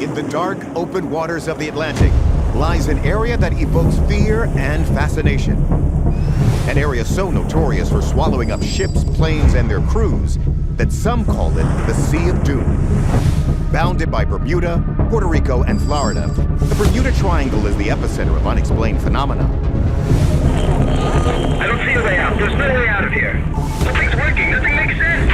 In the dark, open waters of the Atlantic lies an area that evokes fear and fascination. An area so notorious for swallowing up ships, planes, and their crews that some call it the Sea of Doom. Bounded by Bermuda, Puerto Rico, and Florida, the Bermuda Triangle is the epicenter of unexplained phenomena. I don't see a way out. There's no way out of here. Nothing's working. Nothing makes sense.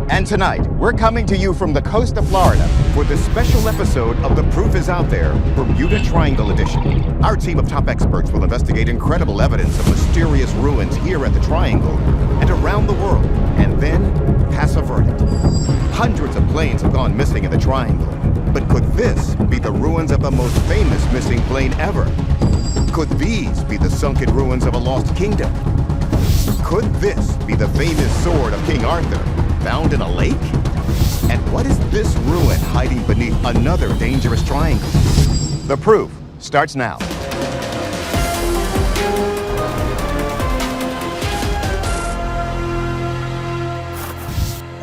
And tonight, we're coming to you from the coast of Florida for this special episode of The Proof is Out There, Bermuda Triangle Edition. Our team of top experts will investigate incredible evidence of mysterious ruins here at the Triangle and around the world, and then pass a verdict. Hundreds of planes have gone missing in the Triangle, but could this be the ruins of the most famous missing plane ever? Could these be the sunken ruins of a lost kingdom? Could this be the famous sword of King Arthur, found in a lake? And what is this ruin hiding beneath another dangerous triangle? The Proof starts now.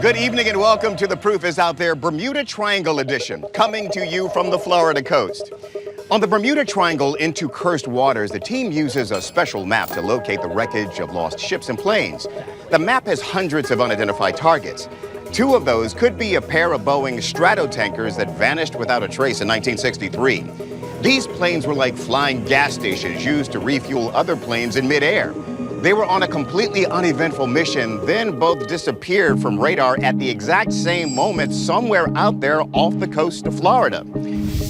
Good evening and welcome to The Proof is Out There, Bermuda Triangle Edition, coming to you from the Florida coast. On the Bermuda Triangle into cursed waters, the team uses a special map to locate the wreckage of lost ships and planes. The map has hundreds of unidentified targets. Two of those could be a pair of Boeing Stratotankers that vanished without a trace in 1963. These planes were like flying gas stations used to refuel other planes in midair. They were on a completely uneventful mission, then both disappeared from radar at the exact same moment somewhere out there off the coast of Florida.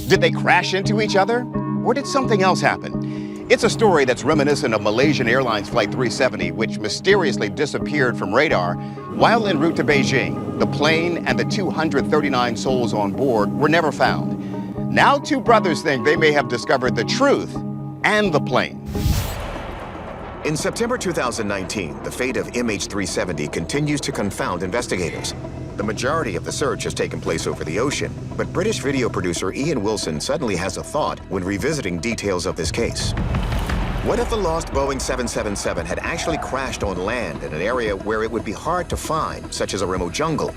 Did they crash into each other? Or did something else happen? It's a story that's reminiscent of Malaysian Airlines Flight 370, which mysteriously disappeared from radar while en route to Beijing. The plane and the 239 souls on board were never found. Now two brothers think they may have discovered the truth and the plane. In September 2019, the fate of MH370 continues to confound investigators. The majority of the search has taken place over the ocean, but British video producer Ian Wilson suddenly has a thought when revisiting details of this case. What if the lost Boeing 777 had actually crashed on land in an area where it would be hard to find, such as a remote jungle?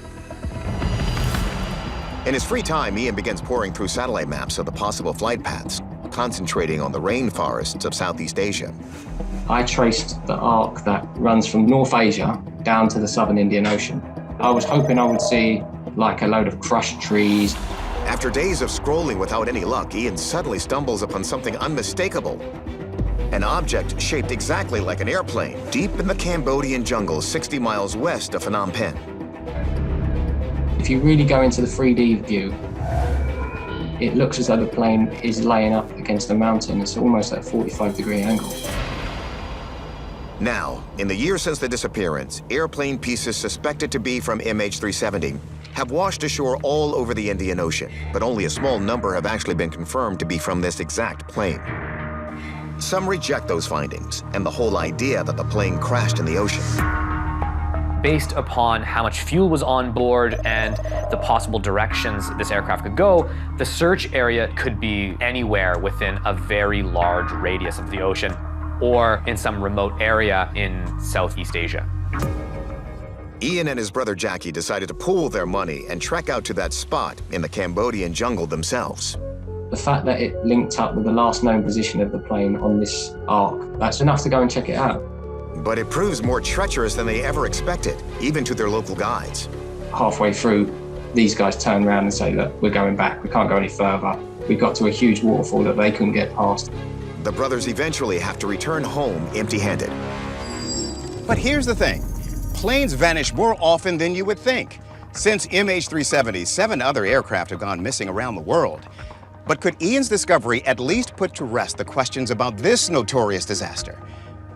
In his free time, Ian begins pouring through satellite maps of the possible flight paths, concentrating on the rainforests of Southeast Asia. I traced the arc that runs from North Asia down to the southern Indian Ocean. I was hoping I would see like a load of crushed trees. After days of scrolling without any luck, Ian suddenly stumbles upon something unmistakable. An object shaped exactly like an airplane, deep in the Cambodian jungle 60 miles west of Phnom Penh. If you really go into the 3D view, it looks as though the plane is laying up against a mountain. It's almost at a 45-degree angle. Now, in the year since the disappearance, airplane pieces suspected to be from MH370 have washed ashore all over the Indian Ocean, but only a small number have actually been confirmed to be from this exact plane. Some reject those findings and the whole idea that the plane crashed in the ocean. Based upon how much fuel was on board and the possible directions this aircraft could go, the search area could be anywhere within a very large radius of the ocean, or in some remote area in Southeast Asia. Ian and his brother Jackie decided to pool their money and trek out to that spot in the Cambodian jungle themselves. The fact that it linked up with the last known position of the plane on this arc, that's enough to go and check it out. But it proves more treacherous than they ever expected, even to their local guides. Halfway through, these guys turn around and say, look, we're going back, we can't go any further. We got to a huge waterfall that they couldn't get past. The brothers eventually have to return home empty-handed. But here's the thing. Planes vanish more often than you would think. Since MH370, 7 other aircraft have gone missing around the world. But could Ian's discovery at least put to rest the questions about this notorious disaster?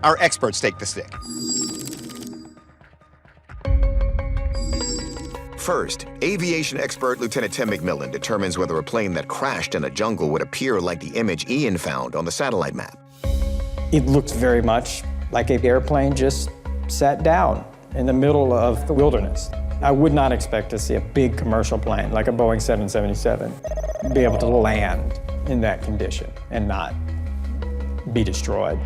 Our experts take the stick. First, aviation expert Lieutenant Tim McMillan determines whether a plane that crashed in a jungle would appear like the image Ian found on the satellite map. It looks very much like an airplane just sat down in the middle of the wilderness. I would not expect to see a big commercial plane like a Boeing 777 be able to land in that condition and not be destroyed.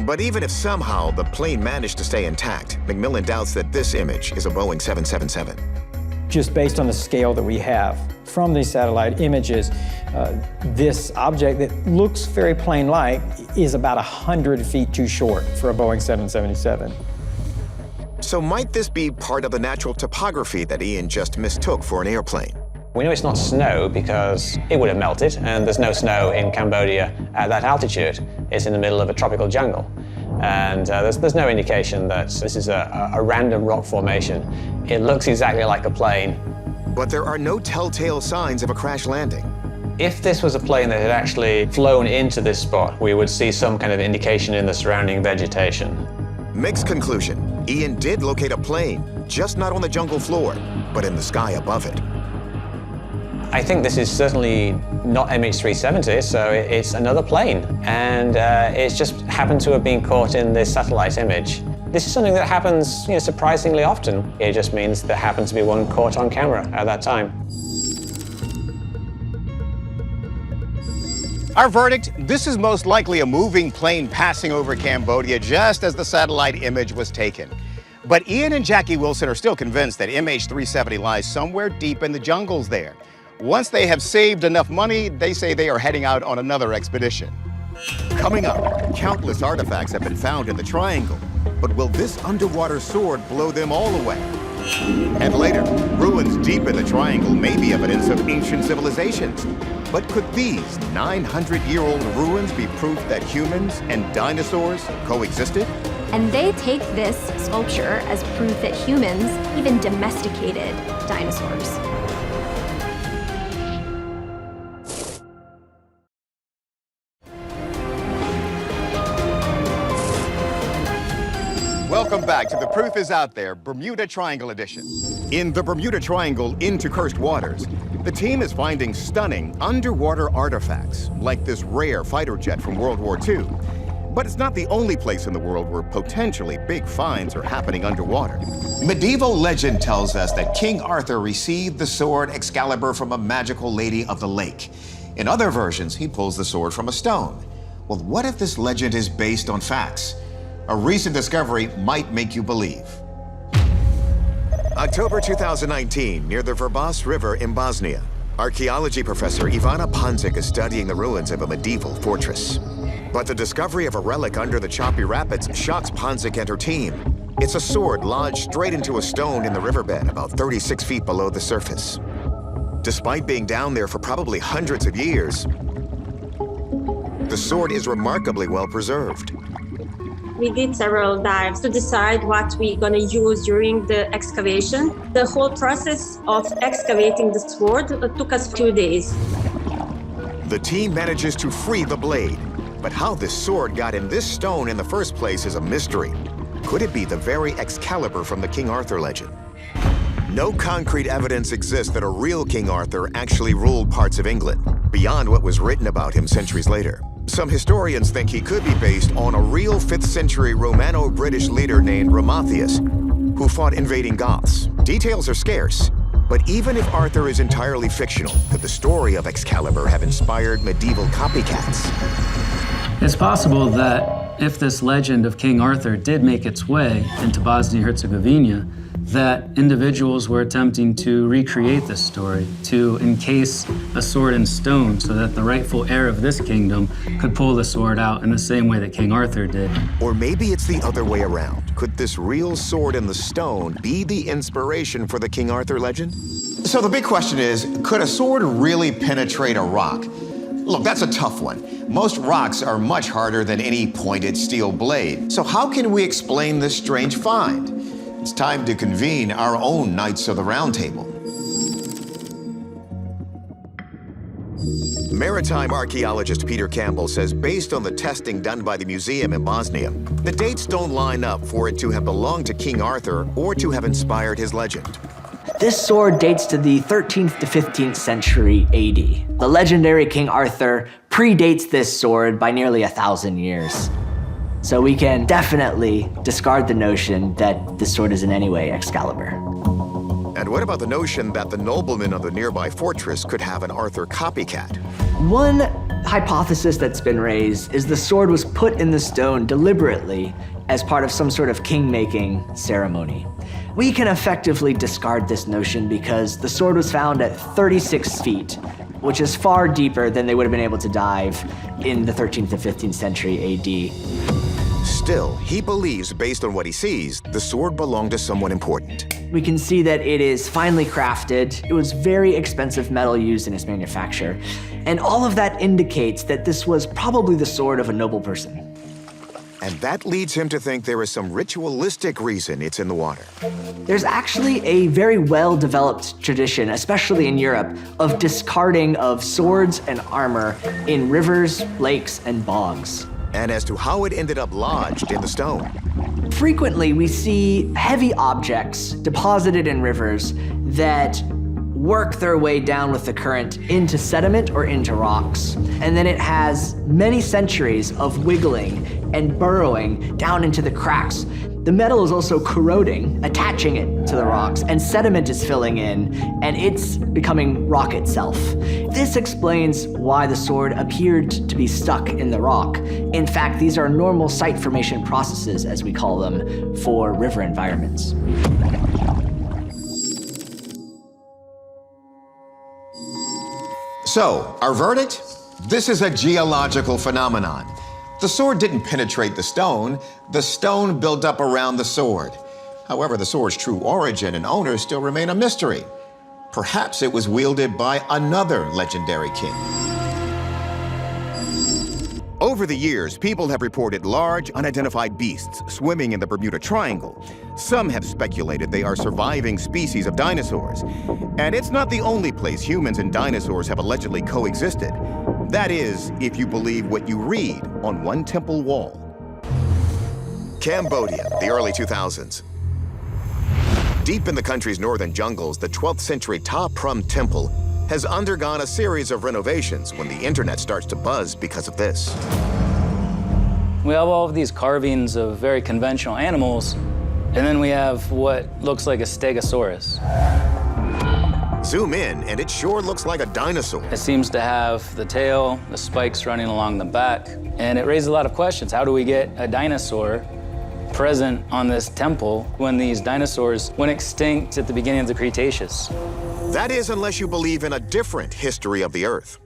But even if somehow the plane managed to stay intact, McMillan doubts that this image is a Boeing 777. just based on the scale that we have from these satellite images, this object that looks very plane-like is about 100 feet too short for a Boeing 777. So might this be part of the natural topography that Ian just mistook for an airplane? We know it's not snow because it would have melted, and there's no snow in Cambodia at that altitude. It's in the middle of a tropical jungle. And there's no indication that this is a random rock formation. It looks exactly like a plane. But there are no telltale signs of a crash landing. If this was a plane that had actually flown into this spot, we would see some kind of indication in the surrounding vegetation. Mixed conclusion. Ian did locate a plane, just not on the jungle floor, but in the sky above it. I think this is certainly not MH370, so it's another plane. And it's just happened to have been caught in this satellite image. This is something that happens, surprisingly often. It just means there happened to be one caught on camera at that time. Our verdict, this is most likely a moving plane passing over Cambodia just as the satellite image was taken. But Ian and Jackie Wilson are still convinced that MH370 lies somewhere deep in the jungles there. Once they have saved enough money, they say they are heading out on another expedition. Coming up, countless artifacts have been found in the triangle. But will this underwater sword blow them all away? And later, ruins deep in the triangle may be evidence of ancient civilizations. But could these 900-year-old ruins be proof that humans and dinosaurs coexisted? And they take this sculpture as proof that humans even domesticated dinosaurs. Welcome back to The Proof is Out There, Bermuda Triangle edition. In the Bermuda Triangle into cursed waters, the team is finding stunning underwater artifacts, like this rare fighter jet from World War II. But it's not the only place in the world where potentially big finds are happening underwater. Medieval legend tells us that King Arthur received the sword Excalibur from a magical lady of the lake. In other versions, he pulls the sword from a stone. Well, what if this legend is based on facts? A recent discovery might make you believe. October 2019, near the Vrbas River in Bosnia, archaeology professor Ivana Pančić is studying the ruins of a medieval fortress. But the discovery of a relic under the choppy rapids shocks Pančić and her team. It's a sword lodged straight into a stone in the riverbed about 36 feet below the surface. Despite being down there for probably hundreds of years, the sword is remarkably well preserved. We did several dives to decide what we're going to use during the excavation. The whole process of excavating the sword took us 2 days. The team manages to free the blade, but how this sword got in this stone in the first place is a mystery. Could it be the very Excalibur from the King Arthur legend? No concrete evidence exists that a real King Arthur actually ruled parts of England, beyond what was written about him centuries later. Some historians think he could be based on a real 5th century Romano-British leader named Matthias, who fought invading Goths. Details are scarce, but even if Arthur is entirely fictional, could the story of Excalibur have inspired medieval copycats? It's possible that if this legend of King Arthur did make its way into Bosnia-Herzegovina, that individuals were attempting to recreate this story, to encase a sword in stone so that the rightful heir of this kingdom could pull the sword out in the same way that King Arthur did. Or maybe it's the other way around. Could this real sword in the stone be the inspiration for the King Arthur legend? So the big question is, could a sword really penetrate a rock? Look, that's a tough one. Most rocks are much harder than any pointed steel blade. So how can we explain this strange find? It's time to convene our own Knights of the Round Table. Maritime archaeologist Peter Campbell says based on the testing done by the museum in Bosnia, the dates don't line up for it to have belonged to King Arthur or to have inspired his legend. This sword dates to the 13th to 15th century AD. The legendary King Arthur predates this sword by nearly 1,000 years. So we can definitely discard the notion that this sword is in any way Excalibur. And what about the notion that the noblemen of the nearby fortress could have an Arthur copycat? One hypothesis that's been raised is the sword was put in the stone deliberately as part of some sort of king-making ceremony. We can effectively discard this notion because the sword was found at 36 feet, which is far deeper than they would have been able to dive in the 13th and 15th century AD. Still, he believes, based on what he sees, the sword belonged to someone important. We can see that it is finely crafted. It was very expensive metal used in its manufacture. And all of that indicates that this was probably the sword of a noble person. And that leads him to think there is some ritualistic reason it's in the water. There's actually a very well-developed tradition, especially in Europe, of discarding of swords and armor in rivers, lakes, and bogs. And as to how it ended up lodged in the stone. Frequently, we see heavy objects deposited in rivers that work their way down with the current into sediment or into rocks. And then it has many centuries of wiggling and burrowing down into the cracks. The metal is also corroding, attaching it to the rocks, and sediment is filling in, and it's becoming rock itself. This explains why the sword appeared to be stuck in the rock. In fact, these are normal site formation processes, as we call them, for river environments. So, our verdict? This is a geological phenomenon. The sword didn't penetrate the stone built up around the sword. However, the sword's true origin and owner still remain a mystery. Perhaps it was wielded by another legendary king. Over the years, people have reported large, unidentified beasts swimming in the Bermuda Triangle. Some have speculated they are surviving species of dinosaurs. And it's not the only place humans and dinosaurs have allegedly coexisted. That is, if you believe what you read on one temple wall. Cambodia, the early 2000s. Deep in the country's northern jungles, the 12th century Ta Prohm Temple has undergone a series of renovations when the internet starts to buzz because of this. We have all of these carvings of very conventional animals, and then we have what looks like a stegosaurus. Zoom in, and it sure looks like a dinosaur. It seems to have the tail, the spikes running along the back, and it raises a lot of questions. How do we get a dinosaur present on this temple when these dinosaurs went extinct at the beginning of the Cretaceous? That is, unless you believe in a different history of the Earth.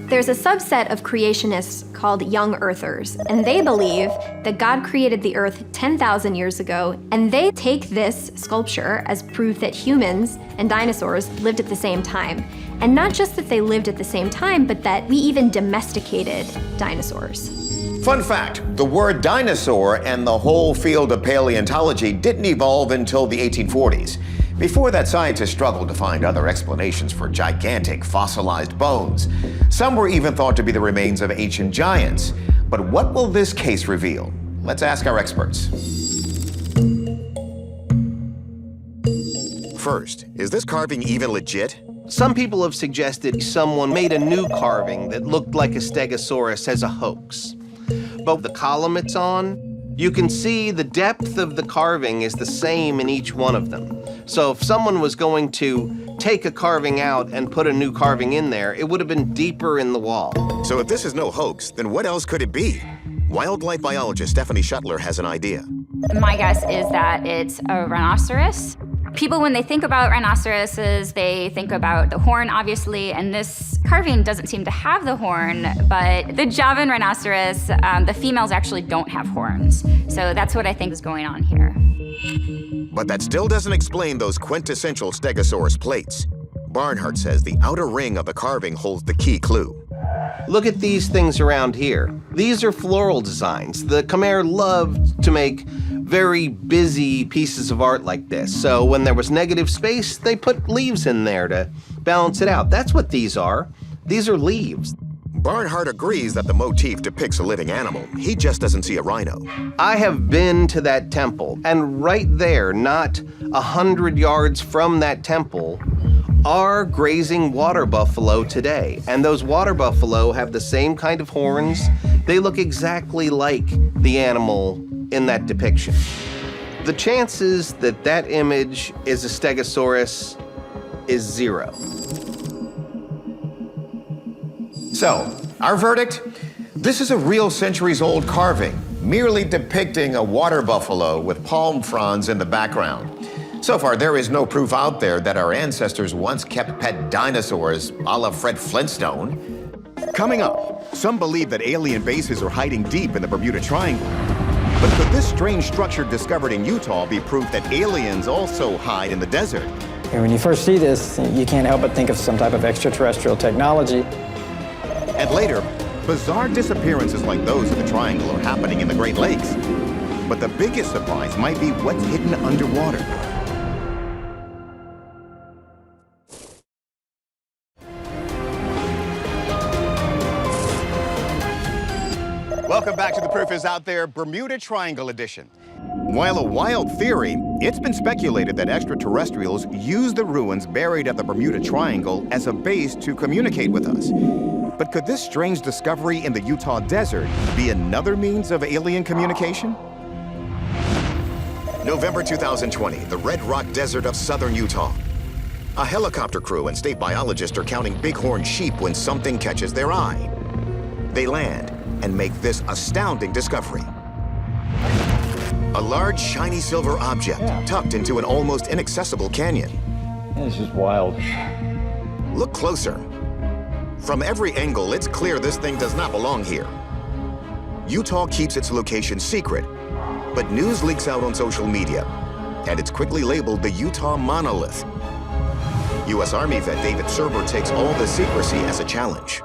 There's a subset of creationists called young earthers, and they believe that God created the Earth 10,000 years ago, and they take this sculpture as proof that humans and dinosaurs lived at the same time. And not just that they lived at the same time, but that we even domesticated dinosaurs. Fun fact, the word dinosaur and the whole field of paleontology didn't evolve until the 1840s. Before that, scientists struggled to find other explanations for gigantic fossilized bones. Some were even thought to be the remains of ancient giants. But what will this case reveal? Let's ask our experts. First, is this carving even legit? Some people have suggested someone made a new carving that looked like a stegosaurus as a hoax. But the column it's on, you can see the depth of the carving is the same in each one of them. So if someone was going to take a carving out and put a new carving in there, it would have been deeper in the wall. So if this is no hoax, then what else could it be? Wildlife biologist Stephanie Shuttler has an idea. My guess is that it's a rhinoceros. People, when they think about rhinoceroses, they think about the horn, obviously, and this carving doesn't seem to have the horn, but the Javan rhinoceros, the females actually don't have horns. So that's what I think is going on here. But that still doesn't explain those quintessential Stegosaurus plates. Barnhart says the outer ring of the carving holds the key clue. Look at these things around here. These are floral designs. The Khmer loved to make very busy pieces of art like this. So when there was negative space, they put leaves in there to balance it out. That's what these are. These are leaves. Barnhart agrees that the motif depicts a living animal. He just doesn't see a rhino. I have been to that temple, and right there, not 100 yards from that temple, are grazing water buffalo today. And those water buffalo have the same kind of horns. They look exactly like the animal in that depiction. The chances that that image is a Stegosaurus is 0. So, our verdict? This is a real centuries-old carving, merely depicting a water buffalo with palm fronds in the background. So far, there is no proof out there that our ancestors once kept pet dinosaurs a la Fred Flintstone. Coming up, some believe that alien bases are hiding deep in the Bermuda Triangle. But could this strange structure discovered in Utah be proof that aliens also hide in the desert? And when you first see this, you can't help but think of some type of extraterrestrial technology. And later, bizarre disappearances like those of the Triangle are happening in the Great Lakes. But the biggest surprise might be what's hidden underwater. Welcome back to The Proof Is Out There, Bermuda Triangle edition. While a wild theory, it's been speculated that extraterrestrials use the ruins buried at the Bermuda Triangle as a base to communicate with us. But could this strange discovery in the Utah desert be another means of alien communication? November 2020, the Red Rock Desert of southern Utah. A helicopter crew and state biologists are counting bighorn sheep when something catches their eye. They land and make this astounding discovery. A large, shiny silver object tucked into an almost inaccessible canyon. This is wild. Look closer. From every angle, it's clear this thing does not belong here. Utah keeps its location secret, but news leaks out on social media, and it's quickly labeled the Utah Monolith. U.S. Army vet David Serber takes all the secrecy as a challenge.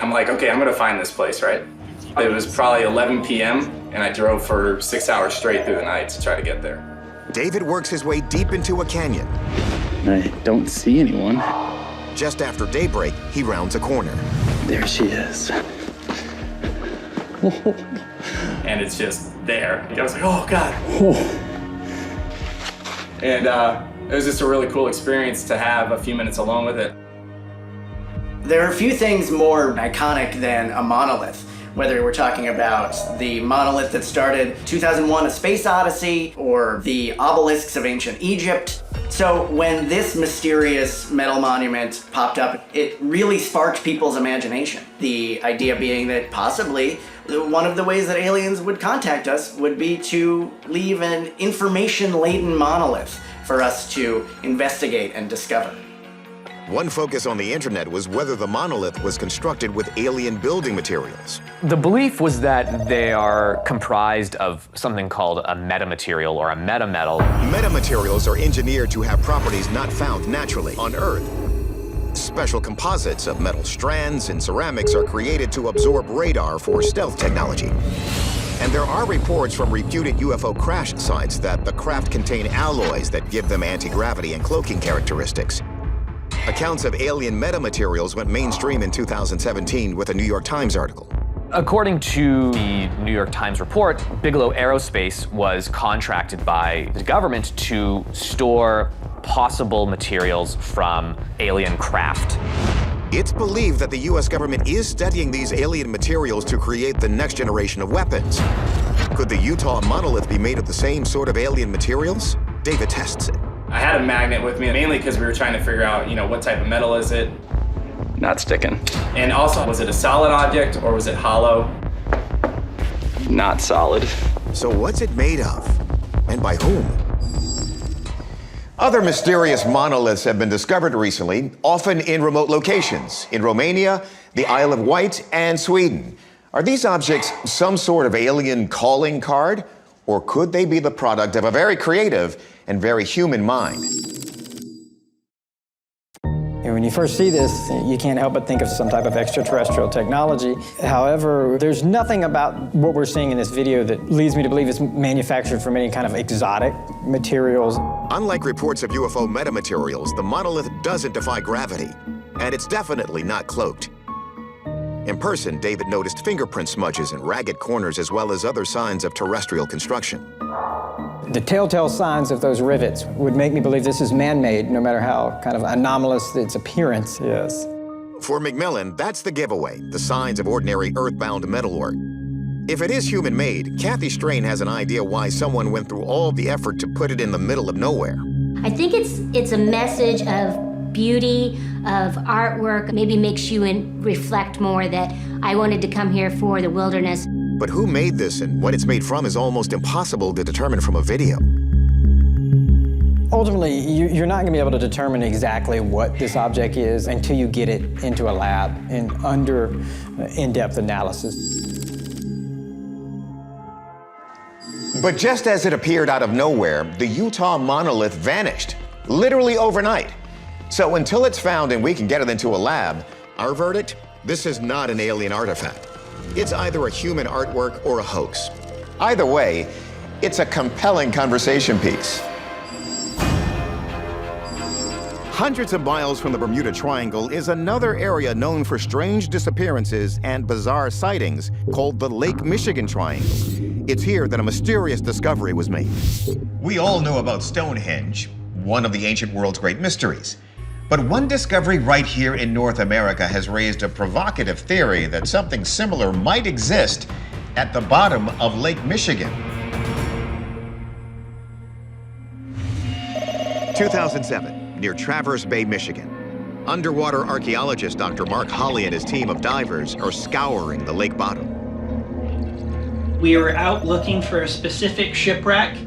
I'm like, okay, I'm gonna find this place, right? It was probably 11 p.m. and I drove for 6 hours straight through the night to try to get there. David works his way deep into a canyon. I don't see anyone. Just after daybreak, he rounds a corner. There she is. And it's just there. I was like, oh God. And it was just a really cool experience to have a few minutes alone with it. There are a few things more iconic than a monolith, whether we're talking about the monolith that started 2001: A Space Odyssey, or the obelisks of ancient Egypt. So when this mysterious metal monument popped up, it really sparked people's imagination. The idea being that possibly one of the ways that aliens would contact us would be to leave an information-laden monolith for us to investigate and discover. One focus on the internet was whether the monolith was constructed with alien building materials. The belief was that they are comprised of something called a metamaterial or a metametal. Metamaterials are engineered to have properties not found naturally on Earth. Special composites of metal strands and ceramics are created to absorb radar for stealth technology. And there are reports from reputed UFO crash sites that the craft contain alloys that give them anti-gravity and cloaking characteristics. Accounts of alien metamaterials went mainstream in 2017 with a New York Times article. According to the New York Times report, Bigelow Aerospace was contracted by the government to store possible materials from alien craft. It's believed that the U.S. government is studying these alien materials to create the next generation of weapons. Could the Utah monolith be made of the same sort of alien materials? David tests it. I had a magnet with me, mainly because we were trying to figure out, what type of metal is it? Not sticking. And also, was it a solid object or was it hollow? Not solid. So what's it made of? And by whom? Other mysterious monoliths have been discovered recently, often in remote locations, in Romania, the Isle of Wight, and Sweden. Are these objects some sort of alien calling card? Or could they be the product of a very creative and very human mind? And when you first see this, you can't help but think of some type of extraterrestrial technology. However, there's nothing about what we're seeing in this video that leads me to believe it's manufactured from any kind of exotic materials. Unlike reports of UFO metamaterials, the monolith doesn't defy gravity, and it's definitely not cloaked. In person, David noticed fingerprint smudges and ragged corners as well as other signs of terrestrial construction. The telltale signs of those rivets would make me believe this is man-made, no matter how kind of anomalous its appearance is. For McMillan, that's the giveaway, the signs of ordinary earthbound metalwork. If it is human-made, Kathy Strain has an idea why someone went through all the effort to put it in the middle of nowhere. I think it's a message of beauty, of artwork, maybe makes you reflect more that I wanted to come here for the wilderness. But who made this and what it's made from is almost impossible to determine from a video. Ultimately, you're not going to be able to determine exactly what this object is until you get it into a lab and under in-depth analysis. But just as it appeared out of nowhere, the Utah monolith vanished, literally overnight. So until it's found and we can get it into a lab, our verdict, this is not an alien artifact. It's either a human artwork or a hoax. Either way, it's a compelling conversation piece. Hundreds of miles from the Bermuda Triangle is another area known for strange disappearances and bizarre sightings called the Lake Michigan Triangle. It's here that a mysterious discovery was made. We all know about Stonehenge, one of the ancient world's great mysteries. But one discovery right here in North America has raised a provocative theory that something similar might exist at the bottom of Lake Michigan. 2007. Near Traverse Bay, Michigan. Underwater archaeologist Dr. Mark Holley and his team of divers are scouring the lake bottom. We were out looking for a specific shipwreck.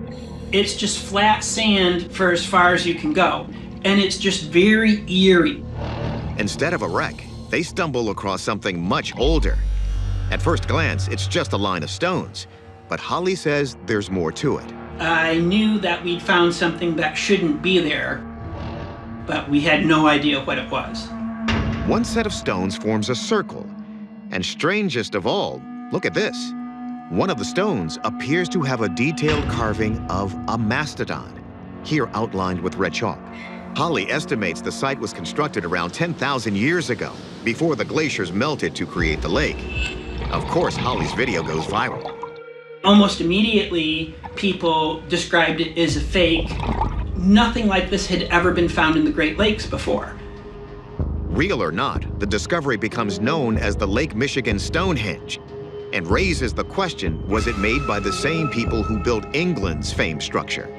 It's just flat sand for as far as you can go, and it's just very eerie. Instead of a wreck, they stumble across something much older. At first glance, it's just a line of stones, but Holley says there's more to it. I knew that we'd found something that shouldn't be there, but we had no idea what it was. One set of stones forms a circle. And strangest of all, look at this. One of the stones appears to have a detailed carving of a mastodon, here outlined with red chalk. Holley estimates the site was constructed around 10,000 years ago, before the glaciers melted to create the lake. Of course, Holley's video goes viral. Almost immediately, people described it as a fake. Nothing like this had ever been found in the Great Lakes before. Real or not, the discovery becomes known as the Lake Michigan Stonehenge and raises the question, was it made by the same people who built England's famed structure?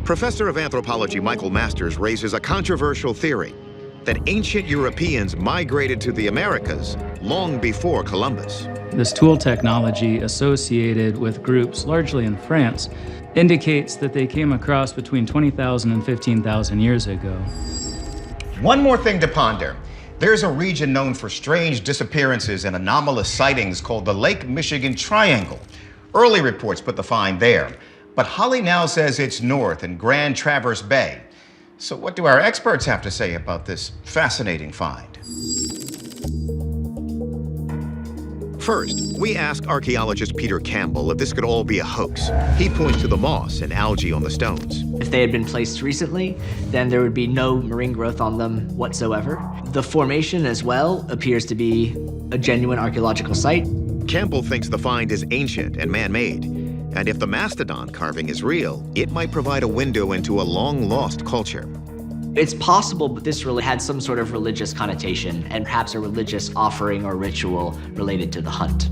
Professor of anthropology Michael Masters raises a controversial theory that ancient Europeans migrated to the Americas long before Columbus. This tool technology associated with groups largely in France indicates that they came across between 20,000 and 15,000 years ago. One more thing to ponder. There's a region known for strange disappearances and anomalous sightings called the Lake Michigan Triangle. Early reports put the find there, but Holley now says it's north in Grand Traverse Bay. So what do our experts have to say about this fascinating find? First, we asked archaeologist Peter Campbell if this could all be a hoax. He points to the moss and algae on the stones. If they had been placed recently, then there would be no marine growth on them whatsoever. The formation as well appears to be a genuine archaeological site. Campbell thinks the find is ancient and man-made. And if the mastodon carving is real, it might provide a window into a long-lost culture. It's possible that this really had some sort of religious connotation and perhaps a religious offering or ritual related to the hunt.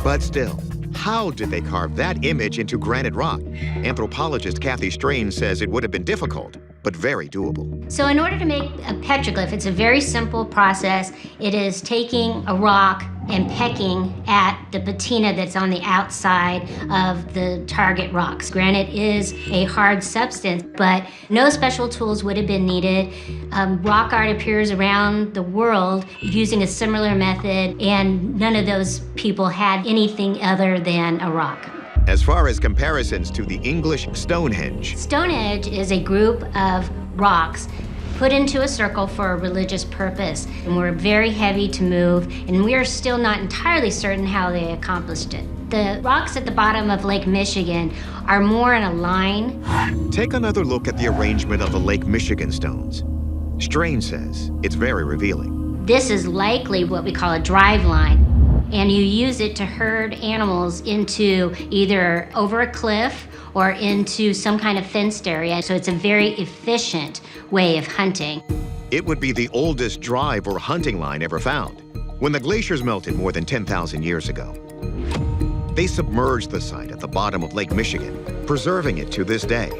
But still, how did they carve that image into granite rock? Anthropologist Kathy Strain says it would have been difficult, but very doable. So in order to make a petroglyph, it's a very simple process. It is taking a rock and pecking at the patina that's on the outside of the target rocks. Granite is a hard substance, but no special tools would have been needed. Rock art appears around the world using a similar method, and none of those people had anything other than a rock. As far as comparisons to the English Stonehenge. Stonehenge is a group of rocks put into a circle for a religious purpose, and were very heavy to move, and we are still not entirely certain how they accomplished it. The rocks at the bottom of Lake Michigan are more in a line. Take another look at the arrangement of the Lake Michigan stones. Strain says it's very revealing. This is likely what we call a drive line, and you use it to herd animals into either over a cliff or into some kind of fenced area, so it's a very efficient way of hunting. It would be the oldest drive or hunting line ever found. When the glaciers melted more than 10,000 years ago, they submerged the site at the bottom of Lake Michigan, preserving it to this day.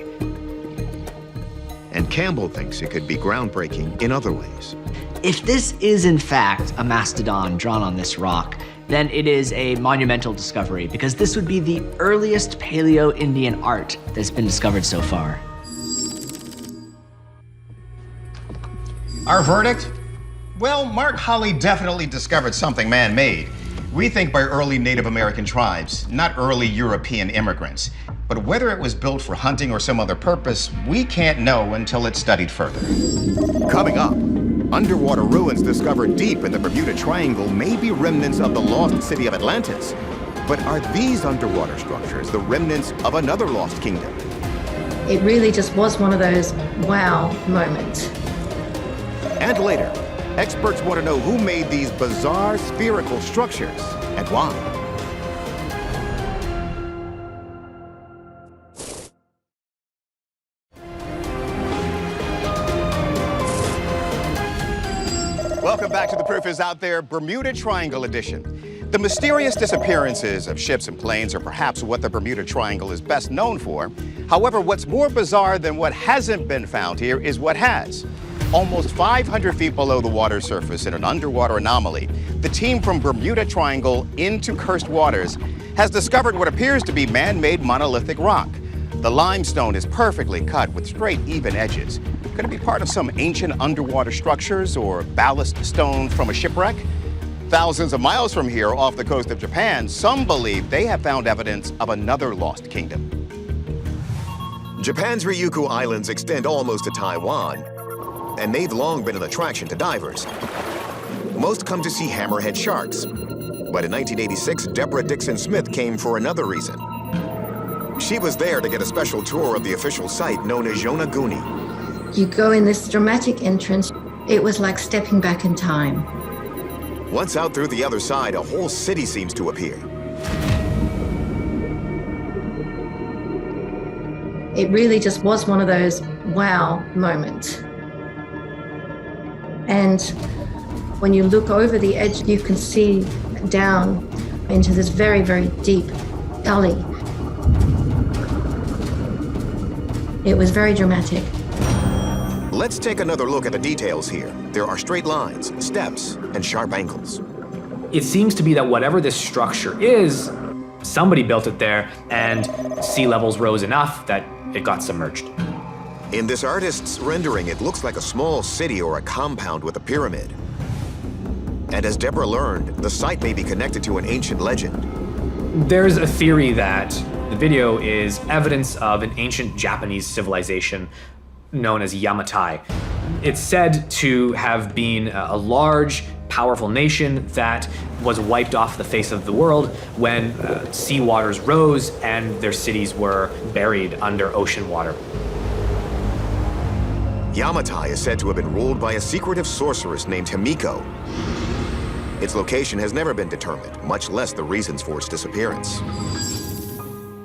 And Campbell thinks it could be groundbreaking in other ways. If this is in fact a mastodon drawn on this rock, then it is a monumental discovery because this would be the earliest Paleo-Indian art that's been discovered so far. Our verdict? Well, Mark Holley definitely discovered something man-made. We think by early Native American tribes, not early European immigrants. But whether it was built for hunting or some other purpose, we can't know until it's studied further. Coming up, underwater ruins discovered deep in the Bermuda Triangle may be remnants of the lost city of Atlantis. But are these underwater structures the remnants of another lost kingdom? It really just was one of those wow moments. And later, experts want to know who made these bizarre spherical structures and why. Welcome back to The Proof is Out There, Bermuda Triangle edition. The mysterious disappearances of ships and planes are perhaps what the Bermuda Triangle is best known for. However, what's more bizarre than what hasn't been found here is what has. Almost 500 feet below the water surface in an underwater anomaly, the team from Bermuda Triangle into cursed waters has discovered what appears to be man-made monolithic rock. The limestone is perfectly cut with straight, even edges. Could it be part of some ancient underwater structures or ballast stone from a shipwreck? Thousands of miles from here, off the coast of Japan, some believe they have found evidence of another lost kingdom. Japan's Ryukyu Islands extend almost to Taiwan, and they've long been an attraction to divers. Most come to see hammerhead sharks, but in 1986, Deborah Dixon Smith came for another reason. She was there to get a special tour of the official site known as Yonaguni. You go in this dramatic entrance. It was like stepping back in time. Once out through the other side, a whole city seems to appear. It really just was one of those wow moments. And when you look over the edge, you can see down into this very, very deep gully. It was very dramatic. Let's take another look at the details here. There are straight lines, steps, and sharp angles. It seems to be that whatever this structure is, somebody built it there and sea levels rose enough that it got submerged. In this artist's rendering, it looks like a small city or a compound with a pyramid. And as Deborah learned, the site may be connected to an ancient legend. There's a theory that the video is evidence of an ancient Japanese civilization known as Yamatai. It's said to have been a large, powerful nation that was wiped off the face of the world when sea waters rose and their cities were buried under ocean water. Yamatai is said to have been ruled by a secretive sorceress named Himiko. Its location has never been determined, much less the reasons for its disappearance.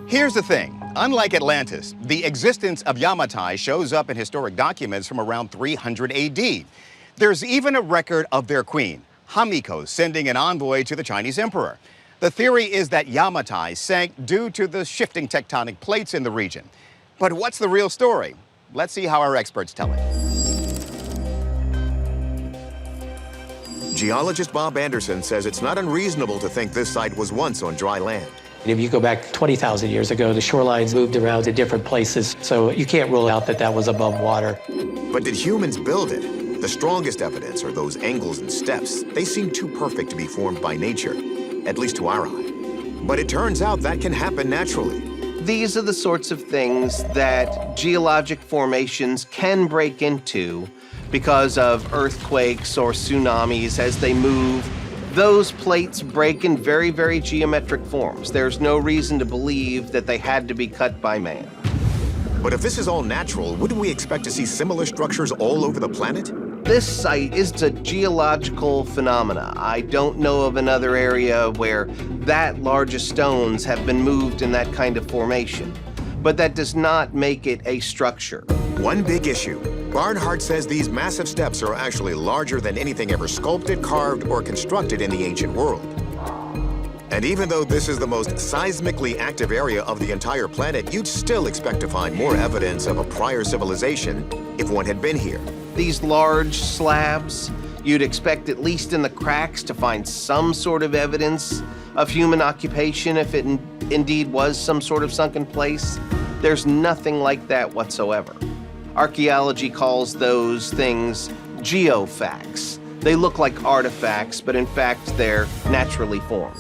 Here's the thing. Unlike Atlantis, the existence of Yamatai shows up in historic documents from around 300 AD. There's even a record of their queen, Himiko, sending an envoy to the Chinese emperor. The theory is that Yamatai sank due to the shifting tectonic plates in the region. But what's the real story? Let's see how our experts tell it. Geologist Bob Anderson says it's not unreasonable to think this site was once on dry land. If you go back 20,000 years ago, the shorelines moved around to different places, so you can't rule out that that was above water. But did humans build it? The strongest evidence are those angles and steps. They seem too perfect to be formed by nature, at least to our eye. But it turns out that can happen naturally. These are the sorts of things that geologic formations can break into because of earthquakes or tsunamis as they move. Those plates break in very, very geometric forms. There's no reason to believe that they had to be cut by man. But if this is all natural, wouldn't we expect to see similar structures all over the planet? This site is a geological phenomena. I don't know of another area where that large of stones have been moved in that kind of formation. But that does not make it a structure. One big issue. Barnhart says these massive steps are actually larger than anything ever sculpted, carved, or constructed in the ancient world. And even though this is the most seismically active area of the entire planet, you'd still expect to find more evidence of a prior civilization if one had been here. These large slabs, you'd expect at least in the cracks to find some sort of evidence of human occupation if it indeed was some sort of sunken place. There's nothing like that whatsoever. Archaeology calls those things geofacts. They look like artifacts, but in fact, they're naturally formed.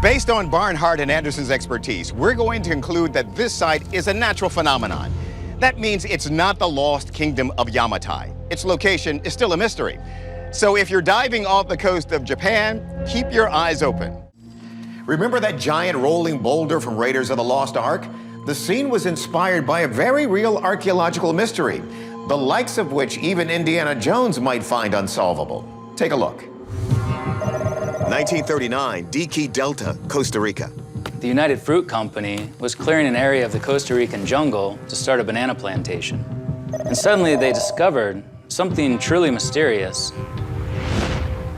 Based on Barnhart and Anderson's expertise, we're going to conclude that this site is a natural phenomenon. That means it's not the lost kingdom of Yamatai. Its location is still a mystery. So if you're diving off the coast of Japan, keep your eyes open. Remember that giant rolling boulder from Raiders of the Lost Ark? The scene was inspired by a very real archaeological mystery, the likes of which even Indiana Jones might find unsolvable. Take a look. 1939, Dique Delta, Costa Rica. The United Fruit Company was clearing an area of the Costa Rican jungle to start a banana plantation. And suddenly they discovered something truly mysterious.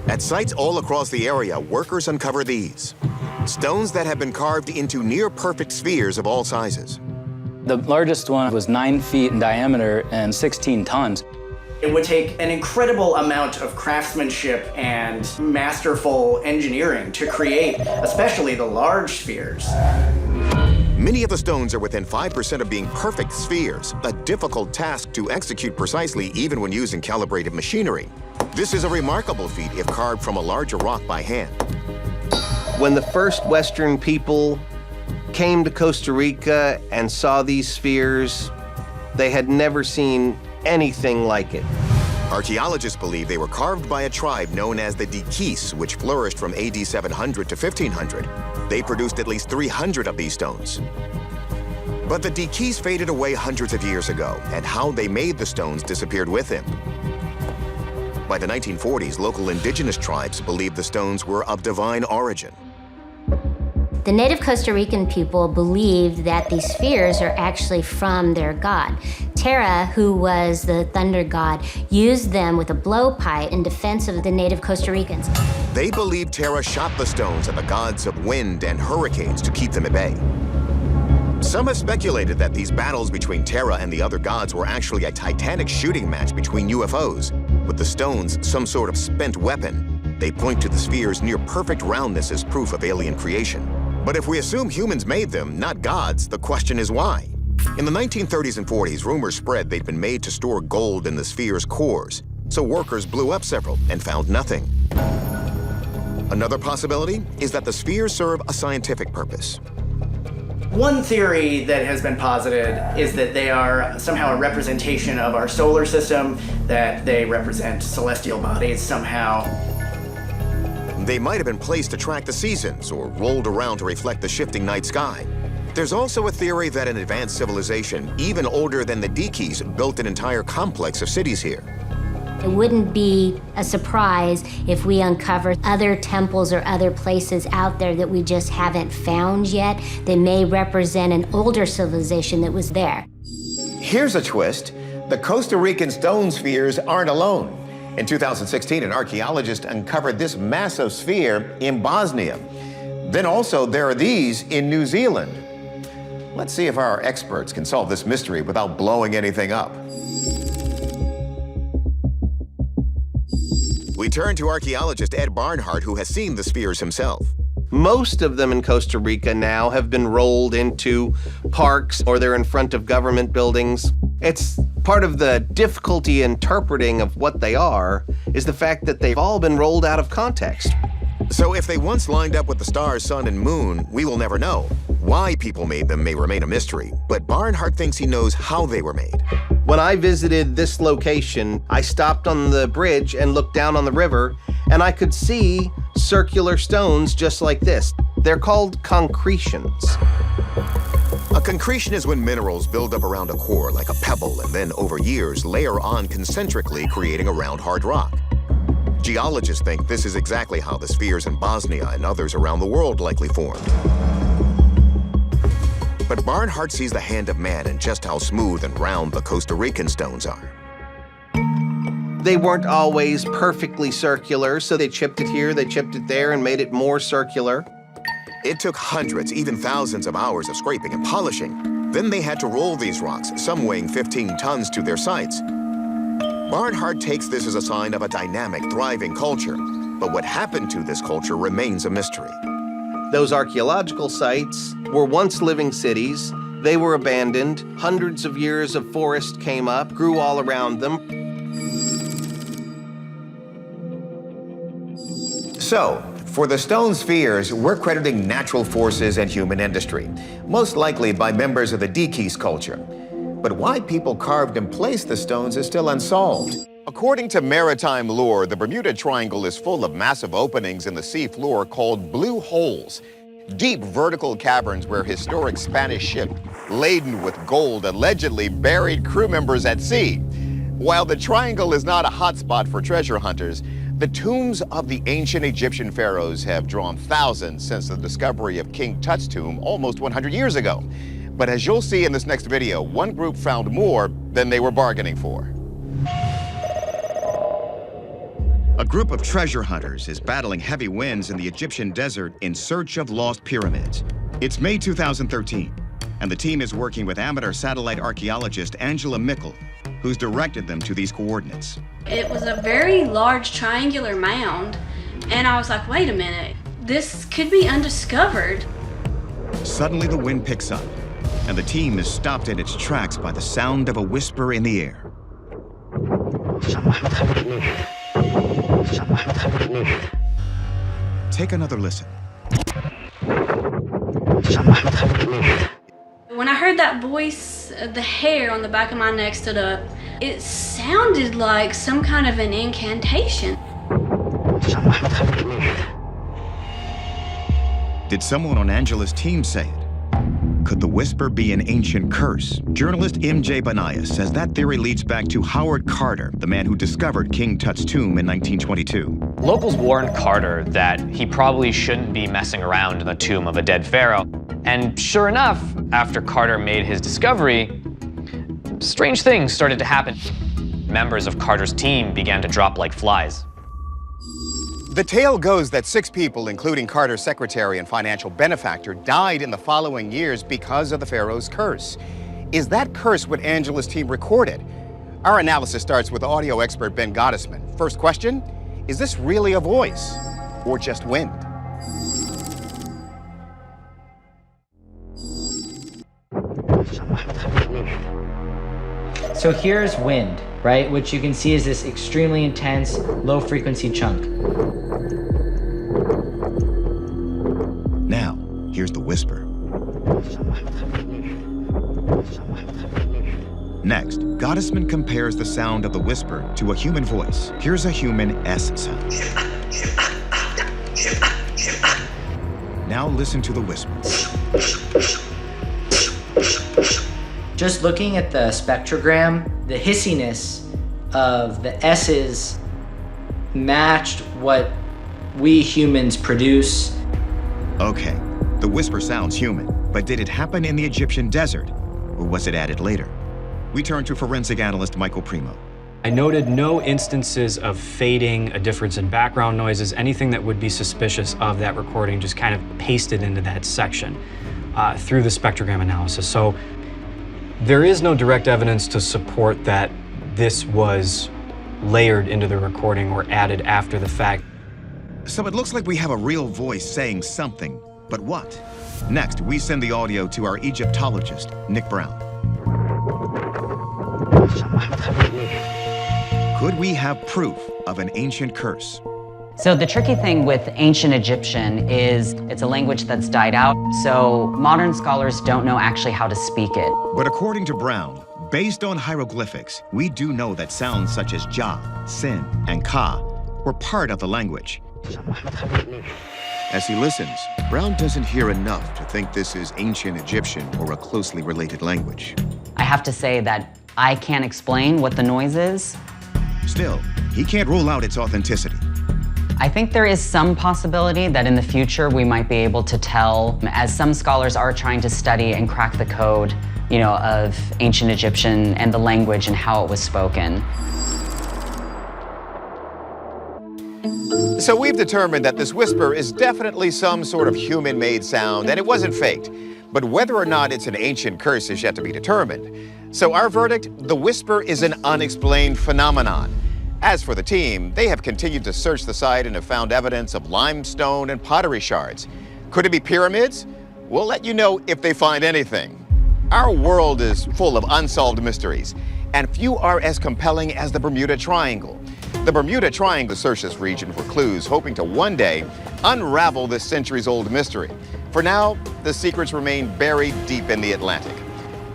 At sites all across the area, workers uncover these. Stones that have been carved into near-perfect spheres of all sizes. The largest one was 9 feet in diameter and 16 tons. It would take an incredible amount of craftsmanship and masterful engineering to create, especially the large spheres. Many of the stones are within 5% of being perfect spheres, a difficult task to execute precisely even when using calibrated machinery. This is a remarkable feat if carved from a larger rock by hand. When the first Western people came to Costa Rica and saw these spheres, they had never seen anything like it. Archaeologists believe they were carved by a tribe known as the Diquis, which flourished from AD 700 to 1500. They produced at least 300 of these stones. But the Diquis faded away hundreds of years ago, and how they made the stones disappeared with them. By the 1940s, local indigenous tribes believed the stones were of divine origin. The native Costa Rican people believed that these spheres are actually from their god. Terra, who was the thunder god, used them with a blowpipe in defense of the native Costa Ricans. They believed Terra shot the stones at the gods of wind and hurricanes to keep them at bay. Some have speculated that these battles between Terra and the other gods were actually a titanic shooting match between UFOs, with the stones some sort of spent weapon. They point to the sphere's near-perfect roundness as proof of alien creation. But if we assume humans made them, not gods, the question is why? In the 1930s and 40s, rumors spread they'd been made to store gold in the sphere's cores, so workers blew up several and found nothing. Another possibility is that the spheres serve a scientific purpose. One theory that has been posited is that they are somehow a representation of our solar system, that they represent celestial bodies somehow. They might have been placed to track the seasons or rolled around to reflect the shifting night sky. There's also a theory that an advanced civilization, even older than the Diquis, built an entire complex of cities here. It wouldn't be a surprise if we uncovered other temples or other places out there that we just haven't found yet that may represent an older civilization that was there. Here's a twist. The Costa Rican stone spheres aren't alone. In 2016, an archaeologist uncovered this massive sphere in Bosnia. Then also, there are these in New Zealand. Let's see if our experts can solve this mystery without blowing anything up. We turn to archaeologist Ed Barnhart, who has seen the spheres himself. Most of them in Costa Rica now have been rolled into parks or they're in front of government buildings. It's part of the difficulty interpreting of what they are is the fact that they've all been rolled out of context. So if they once lined up with the stars, sun, and moon, we will never know. Why people made them may remain a mystery, but Barnhart thinks he knows how they were made. When I visited this location, I stopped on the bridge and looked down on the river, and I could see circular stones just like this. They're called concretions. A concretion is when minerals build up around a core like a pebble and then over years layer on concentrically, creating a round hard rock. Geologists think this is exactly how the spheres in Bosnia and others around the world likely formed. But Barnhart sees the hand of man in just how smooth and round the Costa Rican stones are. They weren't always perfectly circular, so they chipped it here, they chipped it there, and made it more circular. It took hundreds, even thousands of hours of scraping and polishing. Then they had to roll these rocks, some weighing 15 tons, to their sites. Barnhart takes this as a sign of a dynamic, thriving culture. But what happened to this culture remains a mystery. Those archaeological sites were once living cities. They were abandoned. Hundreds of years of forest came up, grew all around them. So, for the stone spheres, we're crediting natural forces and human industry, most likely by members of the Dikis culture. But why people carved and placed the stones is still unsolved. According to maritime lore, the Bermuda Triangle is full of massive openings in the sea floor called blue holes. Deep vertical caverns where historic Spanish ship laden with gold allegedly buried crew members at sea. While the triangle is not a hotspot for treasure hunters, the tombs of the ancient Egyptian pharaohs have drawn thousands since the discovery of King Tut's tomb almost 100 years ago. But as you'll see in this next video, one group found more than they were bargaining for. A group of treasure hunters is battling heavy winds in the Egyptian desert in search of lost pyramids. It's May 2013, and the team is working with amateur satellite archaeologist Angela Mickle, who's directed them to these coordinates. It was a very large triangular mound, and I was like, wait a minute, this could be undiscovered. Suddenly the wind picks up, and the team is stopped in its tracks by the sound of a whisper in the air. Take another listen. When I heard that voice, the hair on the back of my neck stood up. It sounded like some kind of an incantation. Did someone on Angela's team say it? Could the whisper be an ancient curse? Journalist M.J. Benaya says that theory leads back to Howard Carter, the man who discovered King Tut's tomb in 1922. Locals warned Carter that he probably shouldn't be messing around in the tomb of a dead pharaoh. And sure enough, after Carter made his discovery, strange things started to happen. Members of Carter's team began to drop like flies. The tale goes that 6 people, including Carter's secretary and financial benefactor, died in the following years because of the pharaoh's curse. Is that curse what Angela's team recorded? Our analysis starts with audio expert Ben Gottesman. First question, is this really a voice or just wind? So here's wind, right? Which you can see is this extremely intense, low frequency chunk. Now, here's the whisper. Next, Gottesman compares the sound of the whisper to a human voice. Here's a human S sound. Now listen to the whisper. Just looking at the spectrogram, the hissiness of the S's matched what we humans produce. Okay, the whisper sounds human, but did it happen in the Egyptian desert, or was it added later? We turn to forensic analyst Michael Primo. I noted no instances of fading, a difference in background noises, anything that would be suspicious of that recording, just kind of pasted into that section through the spectrogram analysis. So there is no direct evidence to support that this was layered into the recording or added after the fact. So it looks like we have a real voice saying something, but what? Next, we send the audio to our Egyptologist, Nick Brown. Could we have proof of an ancient curse? So the tricky thing with ancient Egyptian is it's a language that's died out, so modern scholars don't know actually how to speak it. But according to Brown, based on hieroglyphics, we do know that sounds such as Ja, Sin, and Ka were part of the language. As he listens, Brown doesn't hear enough to think this is ancient Egyptian or a closely related language. I have to say that I can't explain what the noise is. Still, he can't rule out its authenticity. I think there is some possibility that in the future we might be able to tell, as some scholars are trying to study and crack the code, of ancient Egyptian and the language and how it was spoken. So we've determined that this whisper is definitely some sort of human-made sound, and it wasn't faked. But whether or not it's an ancient curse is yet to be determined. So our verdict, the whisper is an unexplained phenomenon. As for the team, they have continued to search the site and have found evidence of limestone and pottery shards. Could it be pyramids? We'll let you know if they find anything. Our world is full of unsolved mysteries, and few are as compelling as the Bermuda Triangle. The Bermuda Triangle searched this region for clues, hoping to one day unravel this centuries-old mystery. For now, the secrets remain buried deep in the Atlantic.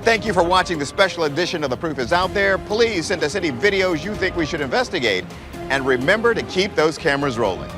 Thank you for watching the special edition of The Proof is Out There. Please send us any videos you think we should investigate, and remember to keep those cameras rolling.